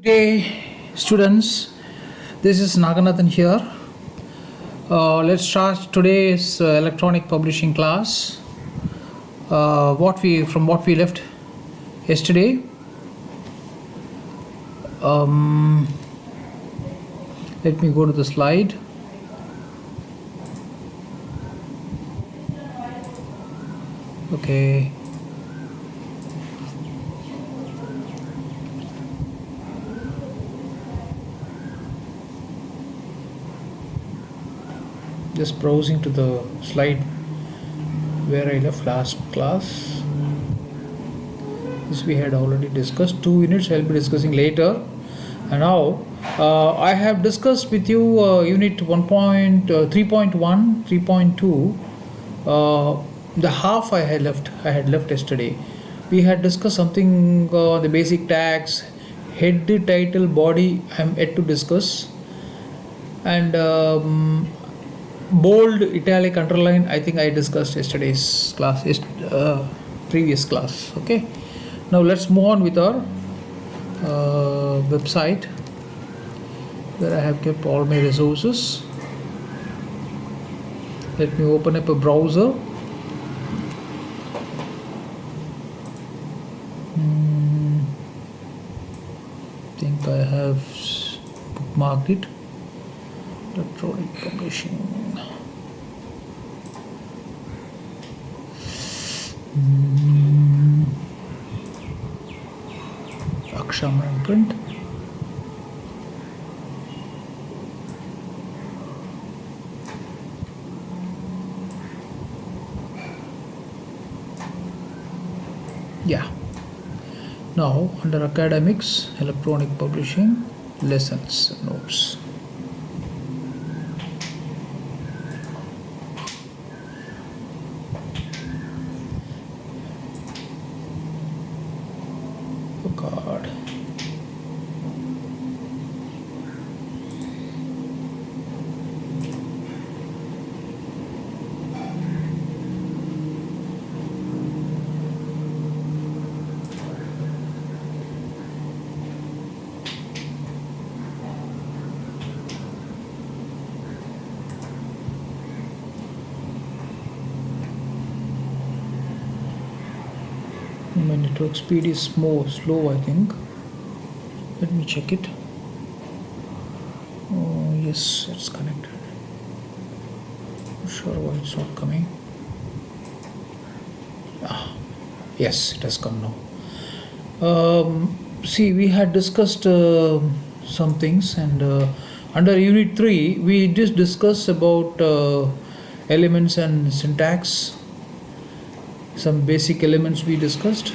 Hey, students, this is Naganathan here. Let's start today's electronic publishing class. What we left yesterday. Um, Let me go to the slide. Okay. Just browsing to the slide where I left last class. This we had already discussed. 2 units I'll be discussing later. And now I have discussed with you unit 1.3.1, 3.2. The half I had left yesterday. We had discussed something the basic tags, head, title, body. I'm yet to discuss, and bold, italic, underline. I think I discussed yesterday's class, previous class. Okay. Now let's move on with our website where I have kept all my resources. Let me open up a browser. I think I have bookmarked it. Electronic publishing. Aksham and print. Yeah. Now under academics, electronic publishing, lessons, notes. Oh God. My network speed is slow, I think. Let me check it. Oh yes, it's connected. Not sure why it's not coming. Yes, it has come now. See, we had discussed some things, and under unit 3 we just discussed about elements and syntax. Some basic elements we discussed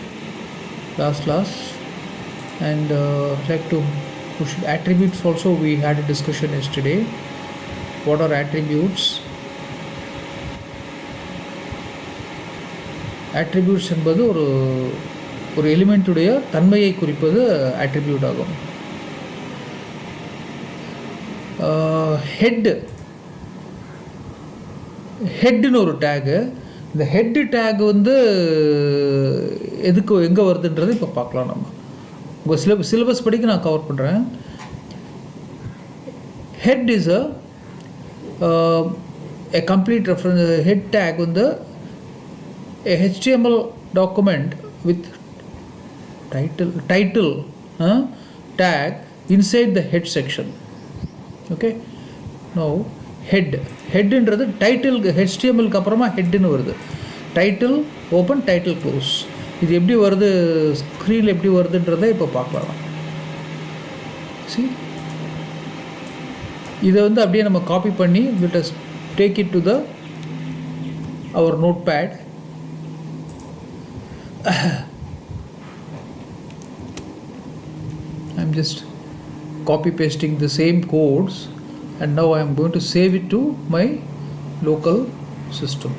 last class, and like to push attributes also. We had a discussion yesterday. What are attributes? Attributes என்பது ஒரு எலிமெண்ட்டுடைய தன்மையை குறிப்பது attribute ஆகும். ஹெட்னு ஒரு tag. இந்த head take வந்து எங்கே வருதுன்றது இப்போ பார்க்கலாம். நம்ம உங்கள் சிலபஸ் படிக்க நான் கவர் பண்ணுறேன். Head is a complete reference. Head take வந்து a HTML document with title tag inside the head section. Okay. Now ஹெட்ன்றது டைட்டில். HTMLக்கு அப்புறமா ஹெட்னு வருது. Title open, title close. இது எப்படி வருது, ஸ்க்ரீனில் எப்படி வருதுன்றதை இப்போ பார்க்கலாம். சி, இதை வந்து அப்படியே நம்ம காப்பி பண்ணி let us take it to our notepad. I'm just copy pasting the same codes, and now I am going to save it to my local system.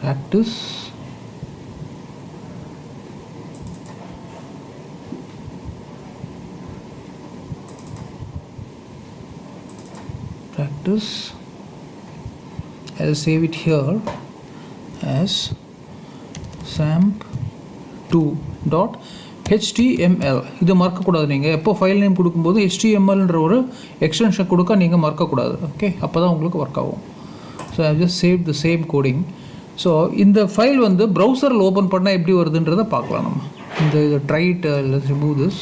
Practice. practice. I'll save it here as samp2.html. இது மறக்கக்கூடாது. நீங்கள் எப்போ file name கொடுக்கும்போது HTMLன்ற ஒரு extension கொடுக்க நீங்கள் மறக்கக்கூடாது. Okay, அப்போ தான் உங்களுக்கு ஒர்க் ஆகும். So I just save the same coding. So இந்த ஃபைல் வந்து ப்ரௌசரில் ஓப்பன் பண்ணால் எப்படி வருதுன்றதை பார்க்கலாம். நம்ம இந்த try it, let's remove this.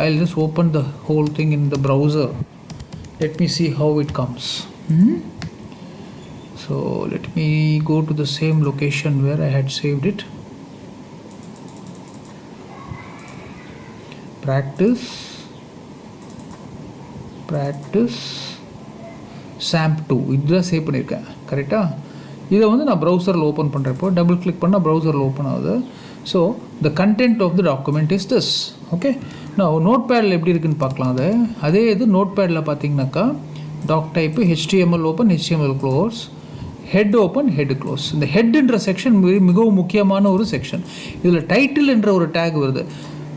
I'll just open the whole thing in the browser. Let me see how it comes. So let me go to the same location where I had saved it. Practice samp2 இதுதான் save பண்ணியிருக்கேன். கரெக்டாக இதை வந்து நான் ப்ரௌசரில் open பண்ணுறப்போ double click பண்ணால் ப்ரௌசரில் ஓப்பன் ஆகுது. So the content of the document is this. Okay, நான் நோட் பேடில் எப்படி இருக்குன்னு பார்க்கலாம். அதே இது நோட் பேடில் பார்த்தீங்கன்னாக்கா doc type HTML open, HTML close, head open, head close. இந்த ஹெட்ன்ற செக்ஷன் மிகவும் முக்கியமான ஒரு செக்ஷன். இதில் டைட்டில் என்ற ஒரு டேக் வருது.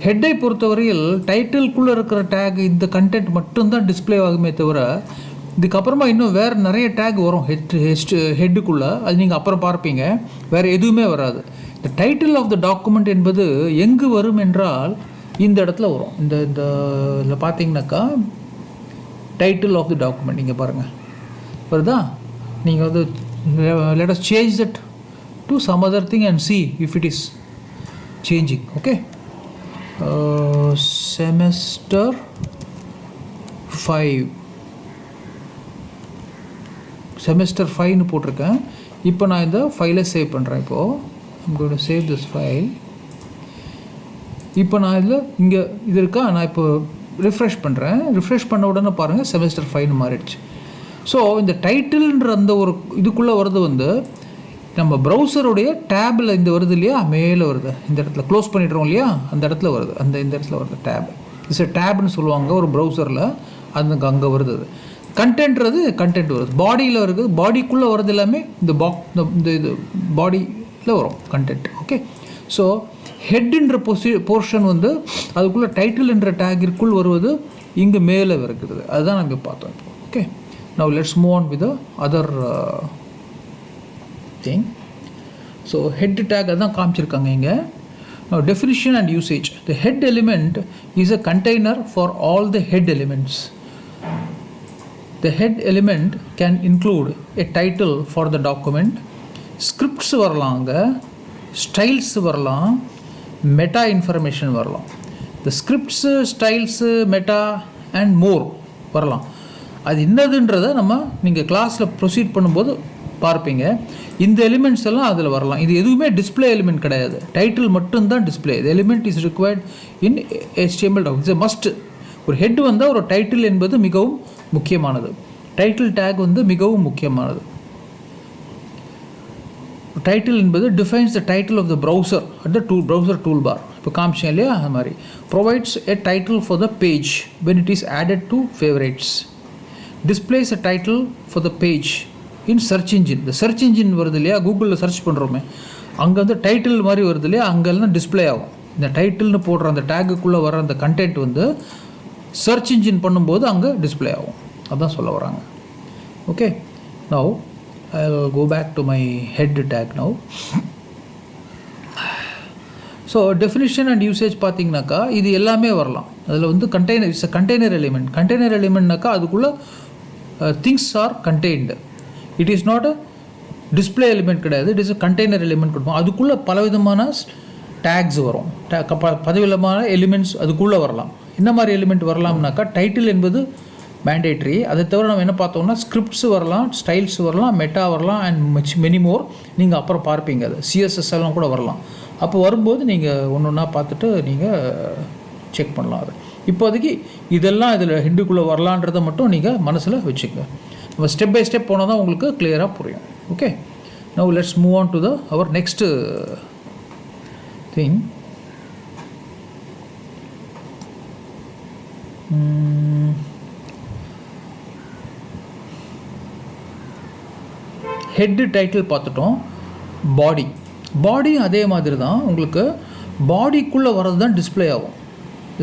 ஹெட்டை பொறுத்தவரையில் டைட்டில்குள்ளே இருக்கிற டேக் இந்த கண்டென்ட் மட்டும்தான் டிஸ்பிளே ஆகுமே தவிர இதுக்கப்புறமா இன்னும் வேறு நிறைய டேக் வரும் ஹெட்டுக்குள்ளே. அது நீங்கள் அப்புறம் பார்ப்பீங்க. வேறு எதுவுமே வராது. இந்த டைட்டில் ஆஃப் த டாக்குமெண்ட் என்பது எங்கு வரும் என்றால் இந்த இடத்துல வரும். இந்த இதில் பார்த்தீங்கன்னாக்கா டைட்டில் ஆஃப் த டாக்குமெண்ட் இங்கே பாருங்கள் வருதா. நீங்கள் வந்து let us change that to some other thing and see if it is changing. Okay, semester 5 னு போட்டிருக்கேன். இப்போ நான் இந்த ஃபைலை சேவ் பண்ணுறேன். இப்போது I'm going to save this file. இப்போ நான் இதில் இங்கே இது இருக்கா, நான் இப்போ ரிஃப்ரெஷ் பண்ணுறேன். ரிஃப்ரெஷ் பண்ண உடனே பாருங்கள் செமஸ்டர் 5 மாறிடுச்சு. ஸோ இந்த டைட்டில்ன்ற அந்த ஒரு இதுக்குள்ளே வருது வந்து நம்ம ப்ரௌசருடைய டேபில் இந்த வருது இல்லையா, மேலே வருது. இந்த இடத்துல க்ளோஸ் பண்ணிடுறோம் இல்லையா, அந்த இடத்துல வருது. இந்த இடத்துல வருது டேப். இட்ஸ் டேப்னு சொல்லுவாங்க ஒரு ப்ரௌசரில். அது அங்கே வருது. அது கண்டென்ட் வருது. பாடியில் வருது. பாடிக்குள்ளே வருது எல்லாமே இந்த இது பாடியில் வரும் கண்டென்ட். ஓகே, ஸோ ஹெட்ன்ற போர்ஷன் வந்து அதுக்குள்ளே டைட்டில் என்ற டேக்கிற்குள் வருவது இங்கே மேலே இருக்கிறது. அதுதான் நம்ம பார்த்தோம். Okay, now let's move on with the other thing. So head tag அதான் காமிச்சிருக்காங்க இங்கே. Now definition and usage. The head element is a container for all the head elements. The head element can include a title for the document, scripts வரலாங்க, styles வரலாம், meta information வரலாம். The scripts, styles, meta and more வரலாம். அது என்னதுன்றதை நம்ம நீங்கள் கிளாஸில் proceed பண்ணும்போது பார்ப்பீங்க. இந்த எலிமெண்ட்ஸ் எல்லாம் அதில் வரலாம். இது எதுவுமே டிஸ்பிளே எலிமெண்ட் கிடையாது. டைட்டில் மட்டும்தான் display. The element is required in HTML document. It's a must. ஒரு ஹெட் வந்தால் ஒரு டைட்டில் என்பது மிகவும் முக்கியமானது. டைட்டில் டேக் வந்து மிகவும் முக்கியமானது. டைட்டில் என்பது defines the title of the browser at the browser tool bar. இப்போ காமிச்சேன் இல்லையா, அது மாதிரி provides a title for the page when it is added to favorites. Displays a title for the page in search engine. இந்த search engine வருது இல்லையா, கூகுளில் search பண்ணுறோமே, அங்கே வந்து டைட்டில் மாதிரி வருது இல்லையா, அங்கெல்லாம் டிஸ்பிளே ஆகும். இந்த டைட்டில்னு போடுற அந்த டேக்குக்குள்ளே வர அந்த கண்டென்ட் வந்து சர்ச் இன்ஜின் பண்ணும்போது அங்கே டிஸ்பிளே ஆகும். அதுதான் சொல்ல வராங்க. Okay, now I'll go back to my head tag now. So definition and usage பார்த்தீங்கன்னாக்கா இது எல்லாமே வரலாம். அதில் வந்து it's a container element. Container எலிமெண்ட்னாக்கா அதுக்குள்ளே things are contained. It is not a display element கிடையாது. It is a container element கொடுப்போம். அதுக்குள்ளே பலவிதமான டேக்ஸ் வரும். பலவிதமான எலிமெண்ட்ஸ் அதுக்குள்ளே வரலாம். என்ன மாதிரி எலிமெண்ட் வரலாம்னாக்கா டைட்டில் என்பது மேண்டேட்ரி. அதை தவிர நம்ம என்ன பார்த்தோம்னா ஸ்கிரிப்ட்ஸ் வரலாம், ஸ்டைல்ஸ் வரலாம், மெட்டா வரலாம் அண்ட் மெனி மோர். நீங்கள் அப்புறம் பார்ப்பீங்க. அது சிஎஸ்எஸ் எல்லாம் கூட வரலாம். அப்போ வரும்போது நீங்கள் ஒன்று ஒன்றா பார்த்துட்டு நீங்கள் செக் பண்ணலாம். அது இப்போதைக்கு இதெல்லாம் இதில் ஹெட்டுக்குள்ளே வரலான்றதை மட்டும் நீங்கள் மனசில் வச்சுக்கோங்க. நம்ம ஸ்டெப் பை ஸ்டெப் போனால் தான் உங்களுக்கு கிளியராக புரியும். Okay, now let's move on to the our next thing. Head title பார்த்துட்டோம். பாடியும் அதே மாதிரி தான். உங்களுக்கு பாடிக்குள்ளே வர்றது தான் டிஸ்பிளே ஆகும்.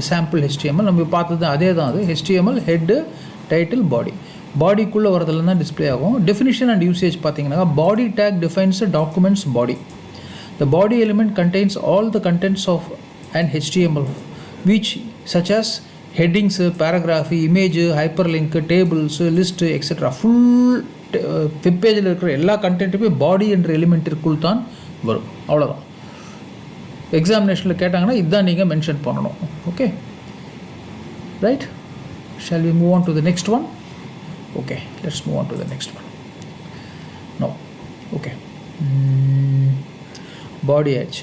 சாம்பிள் HTML நம்ம பார்த்தது அதே தான். அது HTML ஹெட்டு டைட்டில் பாடி. பாடிக்குள்ளே வரதுல தான் டிஸ்பிளே ஆகும். டெஃபினிஷன் அண்ட் யூசேஜ் பார்த்தீங்கன்னா body tag defines documents body. The body element contains all the contents of and HTML which such as headings, paragraph, image, hyperlink, tables, list etcetera full web பேஜில் இருக்கிற எல்லா கண்டென்ட்டுமே பாடி என்ற எலிமெண்ட்டிற்குள் தான் வரும். அவ்வளோதான். எக்ஸாமினேஷனில் கேட்டாங்கன்னா இதுதான் நீங்கள் மென்ஷன் பண்ணணும். Okay, right. Shall we move on to the next one? Okay, let's move on to the next one. No, okay. Body edge.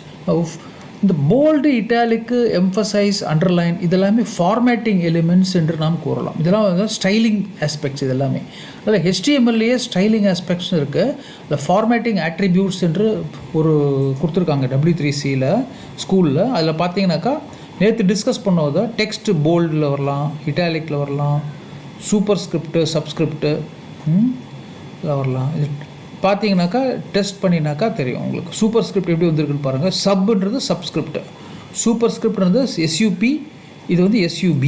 இந்த போல்டு, இட்டாலிக்கு, எம்ஃபசைஸ், அண்டர்லைன் இதெல்லாமே ஃபார்மேட்டிங் எலிமெண்ட்ஸ் என்று நாம் கூறலாம். இதெல்லாம் வந்து ஸ்டைலிங் ஆஸ்பெக்ட்ஸ். இதெல்லாமே அதில் HTMLலேயே ஸ்டைலிங் ஆஸ்பெக்ட்ஸ் இருக்குது. அதில் ஃபார்மேட்டிங் ஆட்ரிபியூட்ஸ் என்று ஒரு கொடுத்துருக்காங்க W3Cயில் ஸ்கூலில். அதில் பார்த்தீங்கன்னாக்கா நேற்று டிஸ்கஸ் பண்ணுவது டெக்ஸ்ட் போல்டில் வரலாம், இட்டாலிக்கில் வரலாம், சூப்பர் ஸ்கிரிப்டு, சப்ஸ்கிரிப்டு வரலாம். இது பார்த்தீங்கன்னாக்கா டெஸ்ட் பண்ணினாக்கா தெரியும் உங்களுக்கு. சூப்பர் ஸ்கிரிப்ட் எப்படி வந்திருக்குன்னு பாருங்கள். சப்ன்றது சப்ஸ்கிரிப்ட், சூப்பர் ஸ்கிரிப்ட்ன்றது SUP, இது வந்து SUB.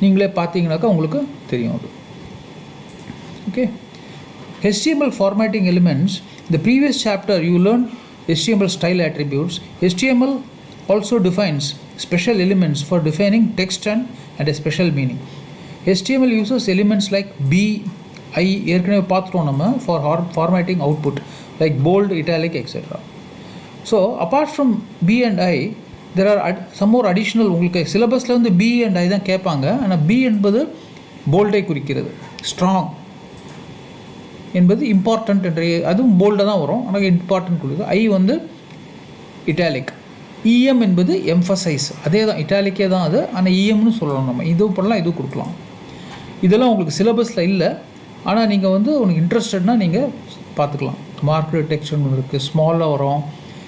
நீங்களே பார்த்தீங்கன்னாக்கா உங்களுக்கு தெரியும் அது. Okay, HTML formatting elements. The previous chapter you learned HTML style attributes. HTML also defines special elements for defining text and a special meaning. HTML uses elements like B, I ஏற்கனவே பார்த்துட்டோம் நம்ம for formatting output like bold, italic, etc. So apart from B and I there are some more additional. உங்களுக்கு சிலபஸில் வந்து B and I தான் கேட்பாங்க. ஆனால் B என்பது போல்டை குறிக்கிறது, ஸ்ட்ராங் என்பது இம்பார்ட்டண்ட் என்ற, அதுவும் போல்டாக தான் வரும் ஆனால் இம்பார்ட்டன்ட் கொடுக்குது. I வந்து இட்டாலிக். EM என்பது எம்ஃபசைஸ், அதே தான் இட்டாலிக்கே தான் அது, ஆனால் EMனு சொல்லலாம். நம்ம இதுவும் பண்ணலாம், இதுவும் கொடுக்கலாம். இதெல்லாம் உங்களுக்கு சிலபஸில் இல்லை, ஆனால் நீங்கள் வந்து உங்களுக்கு இன்ட்ரெஸ்டட்னா நீங்கள் பார்த்துக்கலாம். மார்க்டு டெக்ஸ்ட் ஒன்று இருக்குது, ஸ்மாலாக வரும்.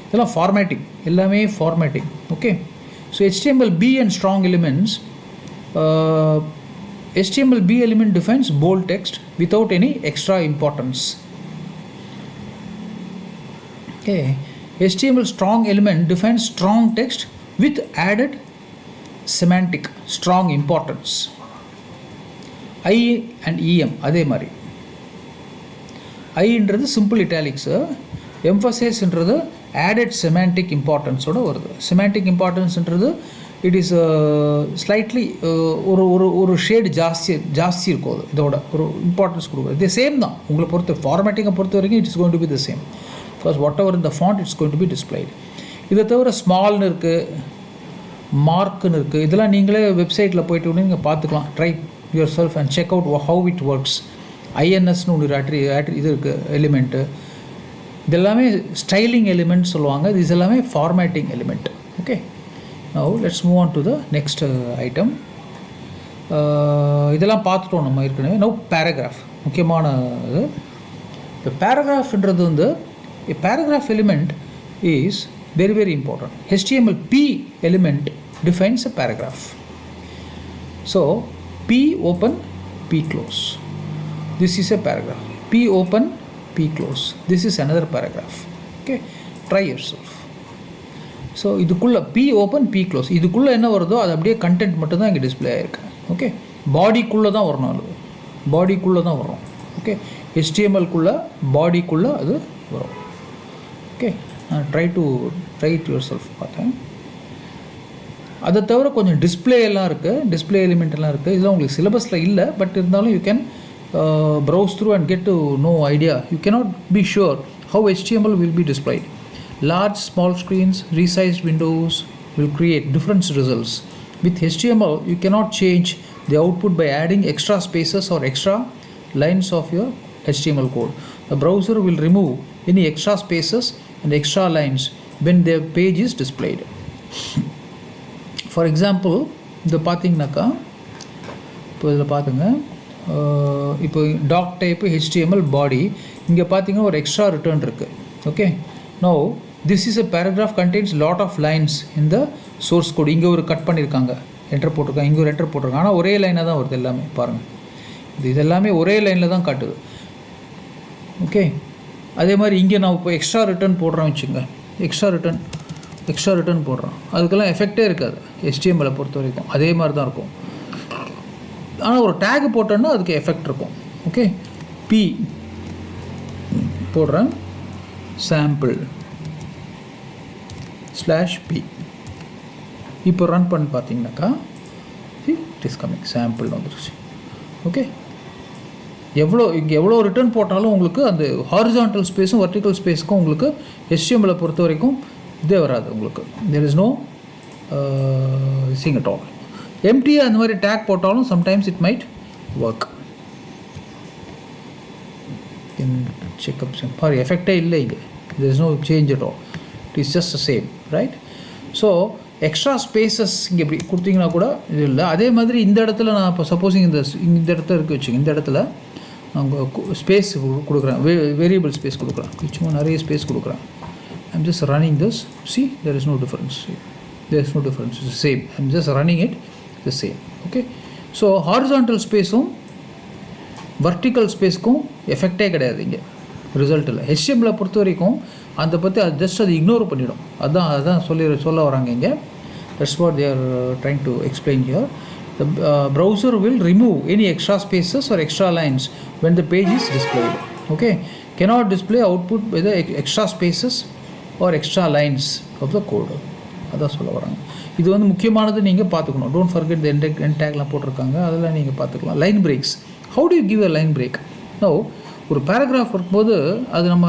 இதெல்லாம் ஃபார்மேட்டிங், எல்லாமே formatting. Okay, so HTML B and strong elements. HTML B element defines bold text without any extra importance. Okay, HTML strong element defines strong text with added semantic strong importance. I and EM அதே மாதிரி. ஐன்றது simple இட்டாலிக்ஸு, எம்ஃபசைஸ்ன்றது added semantic இம்பார்ட்டன்ஸோடு வருது. Semantic இம்பார்ட்டன்ஸ்ன்றது it is slightly ஒரு ஒரு ஒரு shade ஜாஸ்தி இருக்கும். அது இதோட ஒரு இம்பார்ட்டன்ஸ் கொடுக்குறது. இது சேம் தான் உங்களை பொறுத்த ஃபார்மேட்டிங்கை பொறுத்த வரைக்கும் it's going to be the same. Because whatever இந்த font it's going to be displayed. இதை தவிர ஸ்மால்னு இருக்குது, மார்க்குன்னு இருக்குது. இதெல்லாம் நீங்களே வெப்சைட்டில் போய்ட்டு நீங்கள் பார்த்துக்கலாம். Try yourself and check out how it works. INSனு ஒரு இது இருக்குது எலிமெண்ட்டு. இதெல்லாமே ஸ்டைலிங் எலிமெண்ட் சொல்லுவாங்க. இது எல்லாமே formatting element. Okay, now let's move on to the next item. இதெல்லாம் பார்த்துட்டோம் நம்ம ஏற்கனவே. நவ் பேராகிராஃப், முக்கியமான இது. இப்போ பேராகிராஃப்ன்றது வந்து paragraph element is very very important. HTML P element defines a paragraph. So P open, P close. This is a paragraph. P open, P close. This is another paragraph. Okay, try yourself. So இதுக்குள்ள P open, P close. இதுக்குள்ள என்ன வருதோ அது அப்படியே content மட்டும் தான் இங்கே display ஆகிருக்கு. ஓகே, பாடிக்குள்ளே தான் வரணும், அது பாடிக்குள்ளே தான் வரும். ஓகே, HTMLக்குள்ளே பாடிக்குள்ளே அது வரும். Okay, try it your self பார்த்தேன். அதை தவிர கொஞ்சம் டிஸ்பிளே எல்லாம் இருக்குது, டிஸ்பிளே எலிமெண்ட் எல்லாம் இருக்குது. இதெல்லாம் உங்களுக்கு சிலபஸில் இல்லை, பட் இருந்தாலும் you can browse through and get to know idea. You cannot be sure how HTML will be displayed. Large, small screens, resized windows will create different results. With HTML, you cannot change the output by adding extra spaces or extra lines of your HTML code. The browser will remove any extra spaces and extra lines when the page is displayed. For example, இந்த பார்த்தீங்கன்னாக்கா இப்போ இதில் பார்த்துங்க, இப்போ talk type HTML பாடி, இங்கே பார்த்தீங்கன்னா ஒரு extra return இருக்குது. Okay, no this is a paragraph contains lot of lines இந்த சோர்ஸ் கோட். இங்கே ஒரு கட் பண்ணியிருக்காங்க, என்டர் போட்டிருக்காங்க, இங்கே ஒரு என்டர் போட்டிருக்காங்க. ஆனால் ஒரே லைனாக தான் வருது எல்லாமே. பாருங்கள், இது எல்லாமே ஒரே லைனில் தான் காட்டுது. ஓகே, அதே மாதிரி இங்கே நான் இப்போ எக்ஸ்ட்ரா ரிட்டர்ன் போடுறேன் வச்சுங்க, எக்ஸ்ட்ரா ரிட்டர்ன் போடுறோம். அதுக்கெல்லாம் எஃபெக்டே இருக்காது HTML பொறுத்த வரைக்கும். அதே மாதிரி தான் இருக்கும். ஆனால் ஒரு டேக் போட்டோன்னா அதுக்கு எஃபெக்ட் இருக்கும். ஓகே, பி போடுறேன், சாம்பிள் /p. இப்போ ரன் பண்ணி பார்த்தீங்கன்னாக்கா இட் இஸ் கமிங், சாம்பிள் வந்துருச்சு. ஓகே, எவ்வளோ ரிட்டர்ன் போட்டாலும் உங்களுக்கு அந்த ஹாரிசான்டல் ஸ்பேஸும் வெர்டிக்கல் ஸ்பேஸுக்கும் உங்களுக்கு HTML பொறுத்த வரைக்கும் இதே வராது. உங்களுக்கு தேர் இஸ் நோ சிங் அட் ஆல். எம்டியாக அந்த மாதிரி டேக் போட்டாலும் sometimes it might work. Checkup பாரு, எஃபெக்டே இல்லை இங்கே, there is no change at all, it is just the same, right? So extra spaces இங்கே இப்படி கொடுத்தீங்கன்னா கூட இது இல்லை. அதே மாதிரி இந்த இடத்துல நான் இப்போ சப்போஸிங் இந்த இடத்துல இருக்குது வச்சுங்க, இந்த இடத்துல அவங்க ஸ்பேஸ் கொடுக்குறேன், வேரியபிள் ஸ்பேஸ் கொடுக்குறேன், சும்மா நிறைய ஸ்பேஸ் கொடுக்குறேன். I'm just running this, see there is no difference, there is no difference, it's same. I'm just running it the same. Okay, so horizontal ஸ்பேஸும் வெர்டிக்கல் ஸ்பேஸ்க்கும் எஃபெக்டே கிடையாது இங்கே ரிசல்ட்டில். HTML பொறுத்த வரைக்கும் அதை பற்றி அது ஜஸ்ட் அது இக்னோர் பண்ணிவிடும். அதுதான் சொல்ல வராங்க இங்கே. That's what they are trying to explain here. The browser will remove any extra spaces or extra lines when the page is displayed. Okay, cannot display output with the extra spaces or extra lines of the code. அதான் சொல்ல வராங்க. இது வந்து முக்கியமானது நீங்கள் பார்த்துக்கணும். Don't forget the end டேக்லாம் போட்டிருக்காங்க, அதெல்லாம் நீங்கள் பார்த்துக்கலாம். Line breaks, how do you give a line break? No, ஒரு பேராகிராஃப் இருக்கும்போது அது நம்ம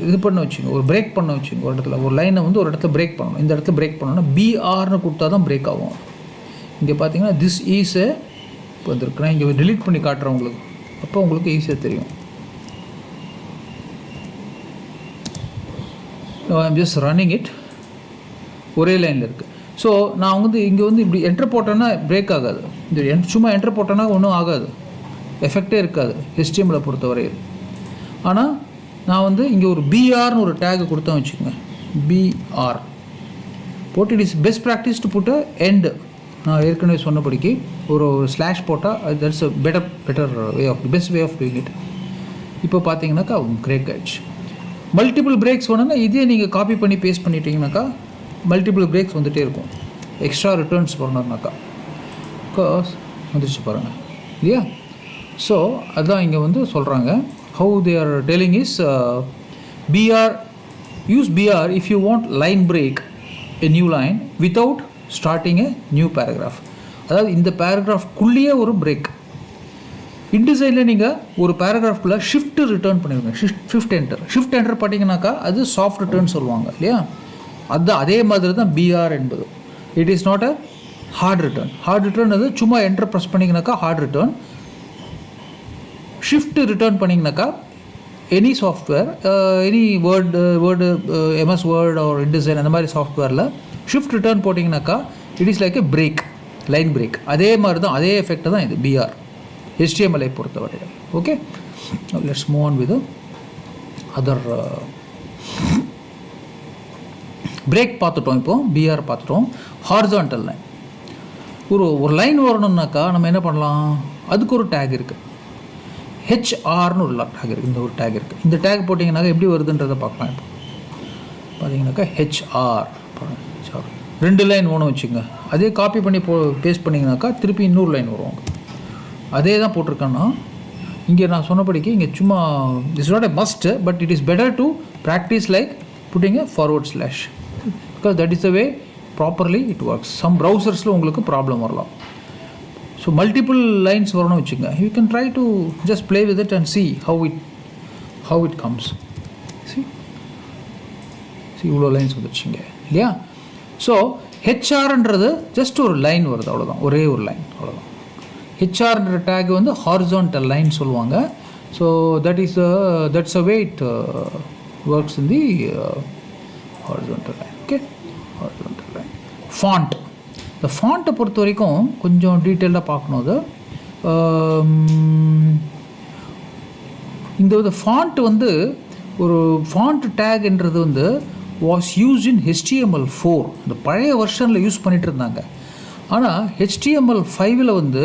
இது பண்ண வச்சுங்க, ஒரு பிரேக் பண்ண வச்சுங்க. ஒரு இடத்துல ஒரு லைனை வந்து ஒரு இடத்துல பிரேக் பண்ணணும். இந்த இடத்துல பிரேக் பண்ணணும்னா BRன்னு கொடுத்தா தான் பிரேக் ஆகும். இங்கே பார்த்தீங்கன்னா திஸ் ஈஸ் இப்போ வந்துருக்குன்னா இங்கே டெலீட் பண்ணி காட்டுறேன் உங்களுக்கு, அப்போ உங்களுக்கு ஈஸியாக தெரியும். ஐம் ஜஸ்ட் ரன்னிங் இட், ஒரே லைனில் இருக்குது. ஸோ நான் வந்து இங்கே வந்து இப்படி என்டர் போட்டேன்னா பிரேக் ஆகாது. இந்த சும்மா என்டர் போட்டேன்னா ஒன்றும் ஆகாது, எஃபெக்டே இருக்காது HTML பொறுத்தவரையில். ஆனால் நான் வந்து இங்கே ஒரு BRன்னு ஒரு டேக் கொடுத்தேன் வச்சுக்கோங்க, BR போட்டு it is best practice to put end. நான் ஏற்கனவே சொன்னபடிக்கு ஒரு ஸ்லாஷ் போட்டால் that's a better way of best way of doing it. இப்போ பார்த்தீங்கன்னாக்கா பிரேக் ஆகிடுச்சு. மல்டிபிள் பிரேக்ஸ் வேணும்னா இதே நீங்கள் காப்பி பண்ணி பேஸ்ட் பண்ணிட்டீங்கன்னாக்கா மல்டிபிள் பிரேக்ஸ் வந்துகிட்டே இருக்கும். எக்ஸ்ட்ரா ரிட்டர்ன்ஸ் வரணும்னாக்கா வந்துருச்சு பாருங்கள், இல்லையா? ஸோ அதுதான் இங்கே வந்து சொல்கிறாங்க. How they are telling is BR, use BR if you want line break a new line without starting a new paragraph. அதாவது இந்த பேராகிராஃப்குள்ளேயே ஒரு பிரேக். இன்டிசைனில் நீங்கள் ஒரு பேராகிராஃப்குள்ளே ஷிஃப்ட் ரிட்டர்ன் பண்ணிடுங்க, ஷிஃப்ட் என்டர் பண்ணிங்கனாக்கா அது சாஃப்ட் ரிட்டர்ன் சொல்லுவாங்க, இல்லையா? அதுதான் அதே மாதிரி தான் BR என்பது. It is not a hard return. Hard return அது சும்மா என்டர் ப்ரெஸ் பண்ணிங்கனாக்கா ஹார்ட் ரிட்டர்ன். ஷிஃப்ட் ரிட்டர்ன் பண்ணிங்கனாக்கா any software, any word MS word ஒரு இன்டிசைன் அந்த மாதிரி சாஃப்ட்வேரில் ஷிஃப்ட் ரிட்டர்ன் போட்டிங்கனாக்கா it is like a break, line break. அதே மாதிரி தான், அதே எஃபெக்ட் தான் இது BR HTML பொறுத்தவரை. Okay, let's move on with other break பார்த்துட்டோம். இப்போது BR பார்த்துட்டோம். ஹாரிசான்டல் லைன், ஒரு லைன் வரணுன்னாக்கா நம்ம என்ன பண்ணலாம்? அதுக்கு ஒரு டேக் இருக்குது, HRன்னு ஒரு டேக் இருக்குது. இந்த ஒரு டேக் இருக்குது. இந்த டேக் போட்டிங்கனாக்கா எப்படி வருதுன்றதை பார்க்கலாம். இப்போ பார்த்தீங்கன்னாக்கா HR 2 லைன் வேணும் வச்சுங்க. அதே காப்பி பண்ணி பேஸ்ட் பண்ணிங்கனாக்கா திருப்பி இன்னொரு லைன் வருவாங்க. அதே தான் போட்டிருக்கேன்னா இங்கே நான் சொன்னபடிக்கு இங்கே சும்மா it's not a must, but it is better to practise like putting a forward slash, because that is the way properly it works. Some ப்ரௌசர்ஸில் உங்களுக்கு ப்ராப்ளம் வரலாம். ஸோ மல்டிபிள் லைன்ஸ் வரணும் வச்சுங்க. You can try to just play with it and see how it comes. See இவ்வளோ lines வந்துடுச்சிங்க, இல்லையா? So HRன்றது just ஒரு லைன் வருது, அவ்வளோதான், ஒரே ஒரு லைன், அவ்வளோதான். HRன்ற டேக் வந்து ஹாரிசான்டல் லைன் சொல்லுவாங்க. So that's a way it works in the horizontal line. Okay, horizontal line. Font, இந்த ஃபாண்ட்டை பொறுத்த வரைக்கும் கொஞ்சம் டீட்டெயிலாக பார்க்கணும். அது இந்த ஃபாண்ட் வந்து ஒரு ஃபாண்ட் டேக்ன்றது வந்து வாஸ் யூஸ் இன் HTML4. இந்த பழைய வெர்ஷனில் யூஸ் பண்ணிகிட்டு இருந்தாங்க. ஆனால் HTML5 வந்து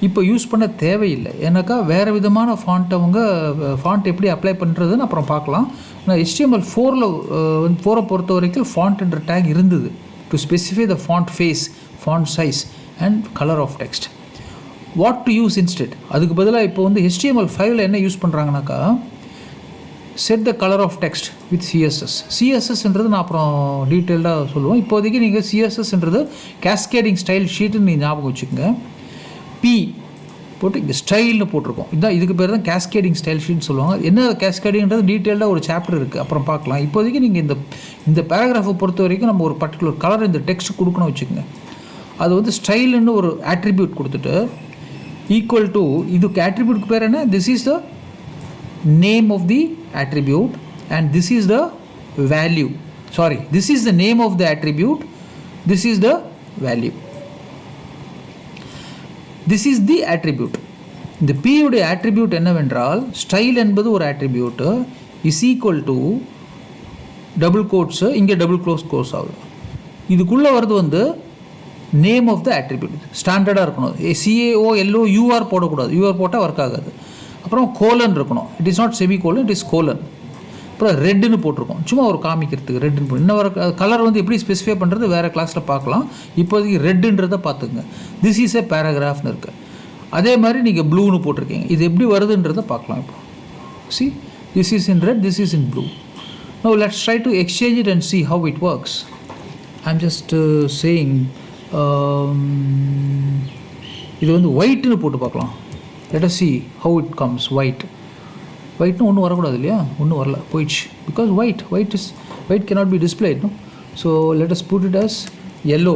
இப்போ யூஸ் பண்ண தேவையில்லை. ஏன்னாக்கா வேறு விதமான ஃபாண்ட் எப்படி அப்ளை பண்ணுறதுன்னு அப்புறம் பார்க்கலாம். ஆனால் HTML4 பொறுத்த வரைக்கும் ஃபாண்ட்ன்ற டேக் இருந்தது to specify the font face, font size and colour of text. What to use instead. அதுக்கு பதிலாக இப்போ வந்து HTML5ல என்ன யூஸ் பண்ணுறாங்கனாக்கா, set the colour of text with CSS. CSSன்றது நான் அப்புறம் டீட்டெயில்டாக சொல்லுவோம். இப்போதைக்கு நீங்கள் CSSன்றது கேஸ்கேடிங் ஸ்டைல் ஷீட்டுன்னு நீங்கள் ஞாபகம் வச்சுக்கோங்க. P போட்டு இங்கே ஸ்டைல்னு போட்டிருக்கோம். இதுதான் இதுக்கு பேர் தான் கேஸ்கேடிங் ஸ்டைல் ஷீட்னு சொல்லுவாங்க. என்ன கேஸ்கேடிங்கிறது டீட்டெயில்டாக ஒரு சாப்டர் இருக்குது, அப்புறம் பார்க்கலாம். இப்போதைக்கு நீங்கள் இந்த பேராகிராஃபை பொறுத்த வரைக்கும் நம்ம ஒரு பர்டிகுலர் கலர் இந்த டெக்ஸ்ட் கொடுக்கணும் வச்சுக்கோங்க. அது வந்து ஸ்டைல்னு ஒரு ஆட்ரிபியூட் கொடுத்துட்டு ஈக்குவல் டு இதுக்கு ஆட்ரிபியூட்க்கு பேர் என்ன, this is the name of the attribute and this is the value. Sorry, this is the name of the attribute, this is the value. This is the attribute. இந்த P உடைய attribute என்னவென்றால் style என்பது ஒரு attribute is equal to double quotes, இங்கே double close quotes ஆகுது. இதுக்குள்ளே வருது வந்து name of the attribute. ஸ்டாண்டர்டாக இருக்கணும். CAOLOUR போடக்கூடாது. UR போட்டால் ஒர்க் ஆகாது. அப்புறம் கோலன் இருக்கணும். It is not semi colon, it is colon. அப்புறம் ரெட்டுன்னு போட்டிருக்கோம், சும்மா ஒரு காமிக்கிறதுக்கு ரெட்டுன்னு போட்டு. இன்னும் ஒரு கலர் வந்து எப்படி ஸ்பெசிஃபை பண்ணுறது வேறு கிளாஸில் பார்க்கலாம். இப்போதைக்கு ரெட்டுன்றதை பார்த்துக்குங்க. திஸ் இஸ் ஏ பேராகிராஃப்னு இருக்குது. அதே மாதிரி நீங்கள் ப்ளூன்னு போட்டிருக்கீங்க. இது எப்படி வருதுன்றதை பார்க்கலாம். இப்போ see, this is in red, this is in blue. Now let's try to exchange it and see how it works. I'm just saying இது வந்து ஒயிட்னு போட்டு பார்க்கலாம். Let us see how it comes. white ஒன்றும் வரக்கூடாது இல்லையா, ஒன்றும் வரல, போயிடுச்சு. Because white cannot be displayed, no. So let us put it as yellow.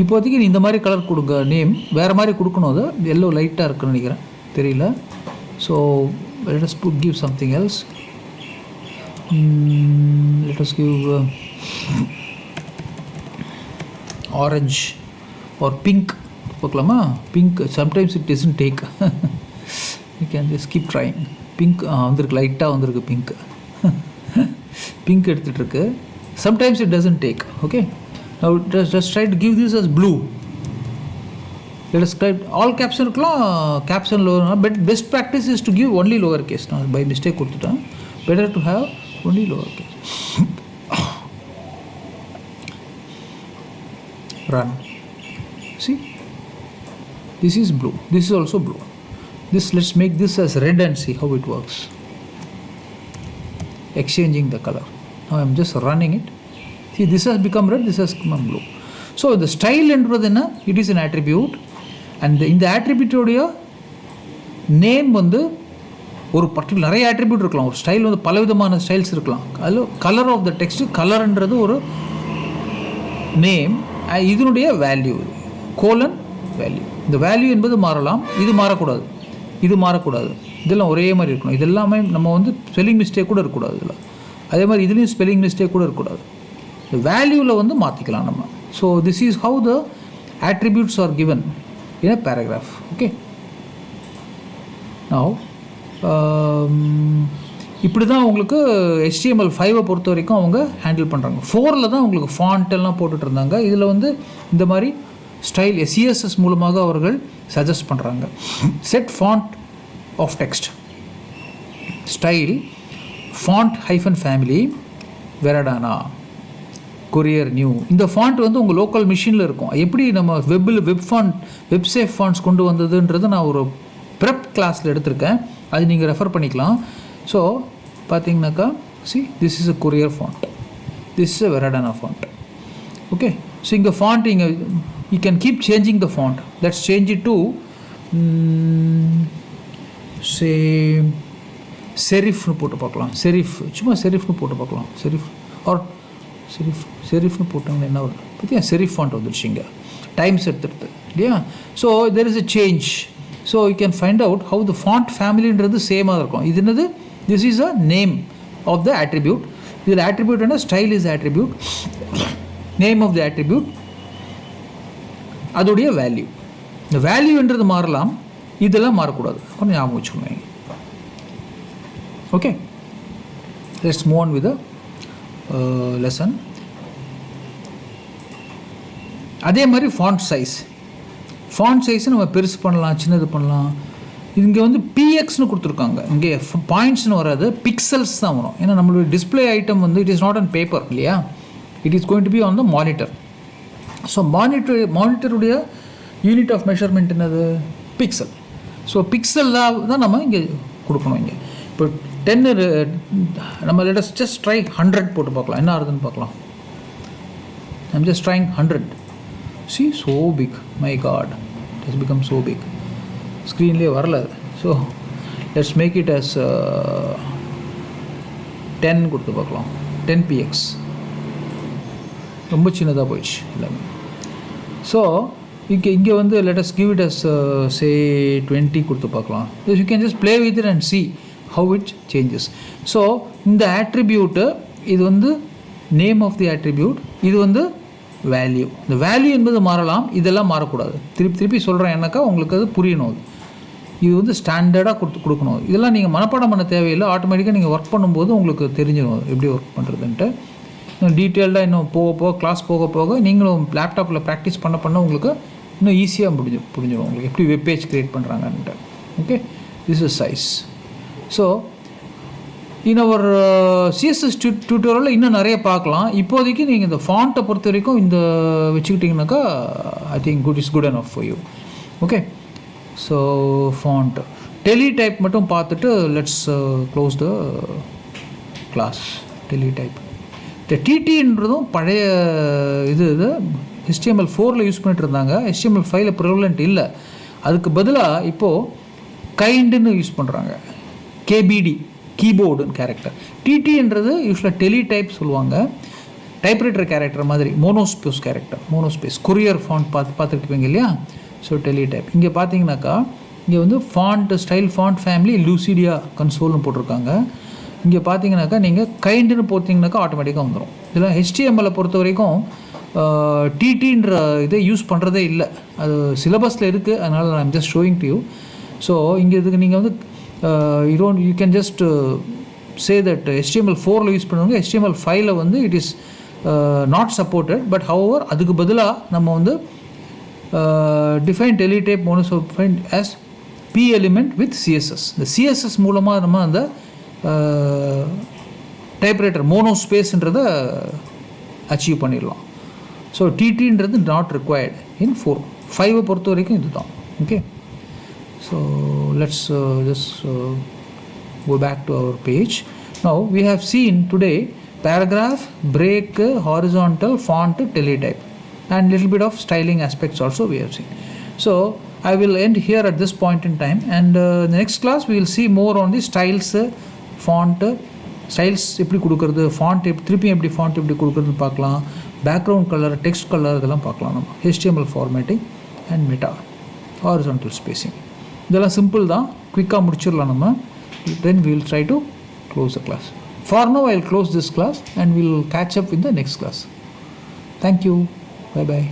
இப்போதைக்கு இந்த மாதிரி கலர் கொடுங்க. நேம் வேறு மாதிரி கொடுக்கணும். அது எல்லோ லைட்டாக இருக்குன்னு நினைக்கிறேன், தெரியல. So let us give something else. Let us give orange or pink. பார்க்கலாமா? Pink. Sometimes it doesn't take. You can just keep trying. Pink வந்திருக்கு, லைட்டாக வந்திருக்கு பிங்க். பிங்க் எடுத்துகிட்ருக்கு. Sometimes it doesn't take. Okay, now just try to give this as blue. Let us type all caption இருக்கலாம், caption lower. But best practice is to give only lower case. நான் by mistake கொடுத்துட்டேன். Better to have only lower case. Run. See, this is blue, this is also blue. This, let's make this as red and see how it works. Exchanging the color. Now I'm just running it. See, this has become red, this has become blue. So the style என்றது என்ன, it is an attribute, and இந்த attribute உடைய name வந்து ஒரு particular நிறைய attribute இருக்கலாம். ஒரு style வந்து பலவிதமான ஸ்டைல்ஸ் இருக்கலாம். அதில் கலர் ஆஃப் த டெக்ஸ்ட், கலர்ன்றது ஒரு நேம். இதனுடைய வேல்யூ கோலன் வேல்யூ. இந்த வேல்யூ என்பது மாறலாம், இது மாறக்கூடாது, இது மாறக்கூடாது, இதெல்லாம் ஒரே மாதிரி இருக்கணும். இதெல்லாமே நம்ம வந்து ஸ்பெல்லிங் மிஸ்டேக் கூட இருக்கக்கூடாது இதில். அதே மாதிரி இதுலேயும் ஸ்பெல்லிங் மிஸ்டேக் கூட இருக்கக்கூடாது. இந்த வேல்யூவில் வந்து மாற்றிக்கலாம் நம்ம. So this is how the attributes are given in a paragraph. Okay, now இப்படி தான் உங்களுக்கு HTML5 பொறுத்த வரைக்கும் அவங்க ஹேண்டில் பண்ணுறாங்க. 4ல் தான் உங்களுக்கு ஃபாண்ட் எல்லாம் போட்டுட்டு இருந்தாங்க. இதில் வந்து இந்த மாதிரி ஸ்டைல் CSS மூலமாக அவர்கள் சஜஸ்ட் பண்ணுறாங்க. Set font of text style font hyphen family Verdana Courier New. இந்த ஃபாண்ட் வந்து உங்கள் லோக்கல் மிஷினில் இருக்கும். எப்படி நம்ம வெப் சேஃப் ஃபாண்ட்ஸ் கொண்டு வந்ததுன்றது நான் ஒரு ப்ரெப் கிளாஸில் எடுத்திருக்கேன், அது நீங்கள் ரெஃபர் பண்ணிக்கலாம். ஸோ பார்த்தீங்கன்னாக்கா see, this is a courier font, this is a Veradana font. Okay, so இங்கே font இங்கே you can keep changing the font. Let's change it to say serifனு போட்டு பார்க்கலாம். செரிஃப், சும்மா செரிஃப்னு போட்டு பார்க்கலாம். செரிஃப் ஆர் செரிஃப்னு போட்டாங்க என்ன வரும் பார்த்தியா, செரிஃப் ஃபாண்ட் வந்துடுச்சு இங்கே டைம்ஸ் எடுத்துடுது இல்லையா. So there is a change. So you can find out how the font family-ன்றது சேமாக இருக்கும். இது என்னது, this is a name of the attribute. இதில் attribute என்ன, style is attribute, name of the attribute, அதோடைய வேல்யூ. இந்த வேல்யூன்றது மாறலாம், இதெல்லாம் மாறக்கூடாது. கொஞ்சம் ஞாபகம் வச்சுக்கோங்க. Okay, let's move on with the lesson. அதே மாதிரி ஃபாண்ட் சைஸ் நம்ம பெருசு பண்ணலாம், சின்னது பண்ணலாம். இங்கே வந்து PXன்னு கொடுத்துருக்காங்க. இங்கே பாயிண்ட்ஸ்னு வராது, பிக்சல்ஸ் தான் வரும். ஏன்னா நம்மளுடைய டிஸ்பிளே ஐட்டம் வந்து it is not on paper இல்லையா, it is going to be on the monitor. So மானிட்டருடைய யூனிட் ஆஃப் மெஷர்மெண்ட் என்னது? பிக்சல். ஸோ பிக்சலில் தான் நம்ம இங்கே கொடுக்கணும். இங்கே இப்போ 10 நம்ம லெட் அஸ் ஜஸ்ட் ட்ரை 100 போட்டு பார்க்கலாம் என்ன ஆகுதுன்னு பார்க்கலாம். I'm just trying 100. See, so big, my god, it has become so big. ஸ்க்ரீன்லேயே வரல. So let's make it as 10 கொடுத்து பார்க்கலாம். 10px ரொம்ப சின்னதாக போயிடுச்சு எல்லாமே. ஸோ இங்கே வந்து let us give it as say 20 கொடுத்து பார்க்கலாம். you can just play with it and see how it changes. So இந்த ஆட்ரிபியூட்டு இது வந்து நேம் ஆஃப் தி ஆட்ரிபியூட், இது வந்து வேல்யூ. இந்த வேல்யூ என்பது மாறலாம், இதெல்லாம் மாறக்கூடாது. திருப்பி சொல்கிறேன் என்னக்கா உங்களுக்கு அது புரியணும். இது வந்து ஸ்டாண்டர்டாக கொடுக்கணும். இதெல்லாம் நீங்கள் மனப்பாடம் பண்ண தேவையில்லை. ஆட்டோமேட்டிக்காக நீங்கள் ஒர்க் பண்ணும்போது உங்களுக்கு தெரிஞ்சிடும் எப்படி ஒர்க் பண்ணுறதுன்ட்டு. இன்னும் டீட்டெயில்டாக இன்னும் போக கிளாஸ் போக நீங்களும் லேப்டாப்பில் ப்ராக்டிஸ் பண்ண உங்களுக்கு இன்னும் ஈஸியாக புரிஞ்சிடும் உங்களுக்கு எப்படி வெப்பேஜ் க்ரியேட் பண்ணுறாங்கன்ட்டு. Okay, this is size. So in our CSS டியூட்டோரியலில் இன்னும் நிறைய பார்க்கலாம். இப்போதைக்கு நீங்கள் இந்த ஃபாண்ட்டை பொறுத்த வரைக்கும் இந்த வச்சுக்கிட்டிங்கனாக்கா I think is good enough for you. Okay, so font teletype மட்டும் பார்த்துட்டு let's close the class. Teletype இந்த டிடின்றதும் பழைய இது HTML4 யூஸ் பண்ணிட்டு இருந்தாங்க. HTML5 ப்ரிவலண்ட் இல்லை. அதுக்கு பதிலாக இப்போது கைண்டுன்னு யூஸ் பண்ணுறாங்க. KBD கீபோர்டுன்னு கேரக்டர். டிடின்றது யூஸ்வலாக டெலிடைப் சொல்லுவாங்க. டைப்ரைட்டர் கேரக்டர் மாதிரி monospace character, monospace courier font பார்த்துருப்பீங்க இல்லையா. So teletype. இங்கே பார்த்தீங்கன்னாக்கா இங்கே வந்து font style font family Lucida கன்சோல்னு போட்டிருக்காங்க. இங்கே பார்த்தீங்கன்னாக்கா நீங்கள் கைண்டுன்னு போட்டிங்கனாக்கா ஆட்டோமேட்டிக்காக வந்துடும். இதெல்லாம் HTML பொறுத்த வரைக்கும் டிடின்ற இதை யூஸ் பண்ணுறதே இல்லை. அது சிலபஸில் இருக்குது, அதனால் I'm just showing to you. So இங்கே இதுக்கு நீங்கள் வந்து you can just say that HTML4 use பண்ணுவாங்க. HTML5 வந்து it is not supported. But however அதுக்கு பதிலாக நம்ம வந்து define டெலிடைப் மோனோஸ்பைன் as p element with CSS. இந்த CSS மூலமாக நம்ம அந்த டைப்ரைட்டர் மோனோஸ்பேஸ்ன்றதை அச்சீவ் பண்ணிடலாம். ஸோ டிடின்றது நாட் ரிக்வயர்டு இன் 4. 5 பொறுத்த வரைக்கும் இதுதான். Okay, so let's just go back to our page. Now we have seen today paragraph, break, horizontal, font, teletype, and little bit of styling aspects also we have seen. So I will end here at this point in time, and the next class we will see more on the styles, font styles எப்படி கொடுக்கறது, font திருப்பி எப்படி font எப்படி கொடுக்கறது பார்க்கலாம், background colour, text colour இதெல்லாம் பார்க்கலாம். நம்ம HTML formatting and meta horizontal spacing இதெல்லாம் சிம்பிள் தான், குயிக்காக முடிச்சிடலாம் நம்ம. Then we will try to close the class. For now I will close this class and we will catch up in the next class. Thank you. Bye bye.